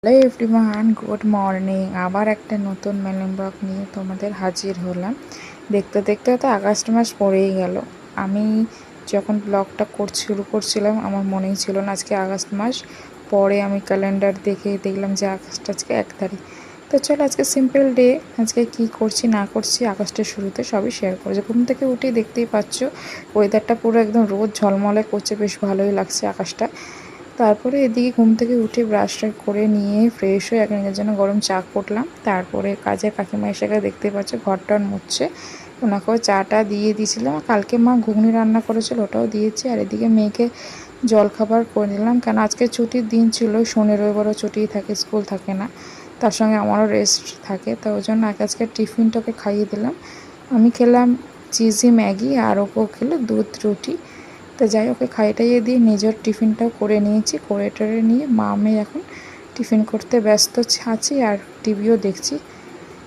Hello everyone, good morning. আবার একটা নতুন মেলিং ব্লগ নিয়ে তোমাদের হাজির হলাম। দেখতে দেখতে তো আগস্ট মাস পড়েই গেল। আমি যখন ব্লগটা শুরু করছিলাম আমার মনেই ছিল না আজকে আগস্ট মাস। পরে আমি ক্যালেন্ডার দেখে দেখলাম যে আজকে 1 তারিখ। তো চলো আজকে সিম্পল ডে, আজকে কি করছি না করছি আগস্টের শুরুতে সবই শেয়ার করছি। ঘুম থেকে উঠেই দেখতেই পাচ্ছ ওয়েদারটা পুরো একদম রোদ ঝলমলে করছে, বেশ ভালোই লাগছে আকাশটা। তারপরে এদিকে ঘুম থেকে উঠে ব্রাশ করে নিয়ে ফ্রেশ হয়ে এক নিজের জন্য গরম চা করলাম। তারপরে কাজের কাকিমা এসে দেখতে পাচ্ছে ঘরটার মুছছে, ওনাকেও চাটা দিয়ে দিয়েছিলাম। কালকে মা ঘুগনি রান্না করেছিল, ওটাও দিয়েছি। আর এদিকে মেয়েকে জলখাবার করে দিলাম, কেন আজকে ছুটির দিন ছিল। শনি রবিবারও ছুটি থাকে, স্কুল থাকে না, তার সঙ্গে আমারও রেস্ট থাকে। তো ওই জন্য আজকে টিফিনটাকে খাইয়ে দিলাম। আমি খেলাম চিজি ম্যাগি আর ওকেও খেলো দুধ রুটি। তো যাই ওকে খাইয়ে দিয়ে নিজের টিফিনটাও করে নিয়েছি। করে টরে নিয়ে মা আমি এখন টিফিন করতে ব্যস্ত আছি আর টিভিও দেখছি।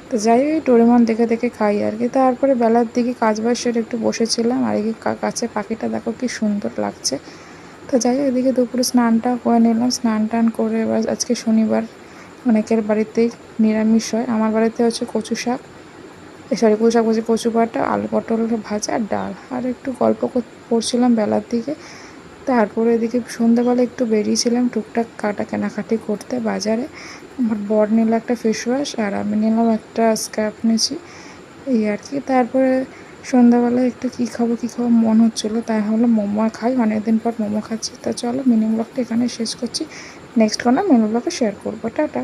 তো যাই ওই ডোরেমন দেখে দেখে খাই আর কি। তারপরে বেলার দিকে কাজ বাজ সেরে একটু বসেছিলাম। আর এই কাছে পাখিটা দেখো কি সুন্দর লাগছে। তো যাই হোক এদিকে দুপুরে স্নানটা করে নিলাম। স্নান টান করে এবার আজকে শনিবার, অনেকের বাড়িতেই নিরামিষ হয়। আমার বাড়িতে হচ্ছে কচু শাক, পুঁই শাক বলছি, কচু বাটা, আলু পটল ভাজা আর ডাল। আর একটু গল্প করছিলাম বেলার দিকে। তারপরে এদিকে সন্ধ্যাবেলা একটু বেরিয়েছিলাম টুকটাক কেনাকাটি করতে বাজারে। আমার বর নিল একটা ফেস ওয়াশ আর আমি নিলাম একটা স্কার্ফ নিয়েছি, এই আর কি। তারপরে সন্ধ্যাবেলায় একটু কী খাবো মন হচ্ছিলো, তাই হলো মোমো খাই, অনেকদিন পর মোমো খাচ্ছি। তা চলো মিনি ব্লগটা এখানে শেষ করছি, নেক্সট কোনো মিনি ব্লগে শেয়ার করবো। টাটা।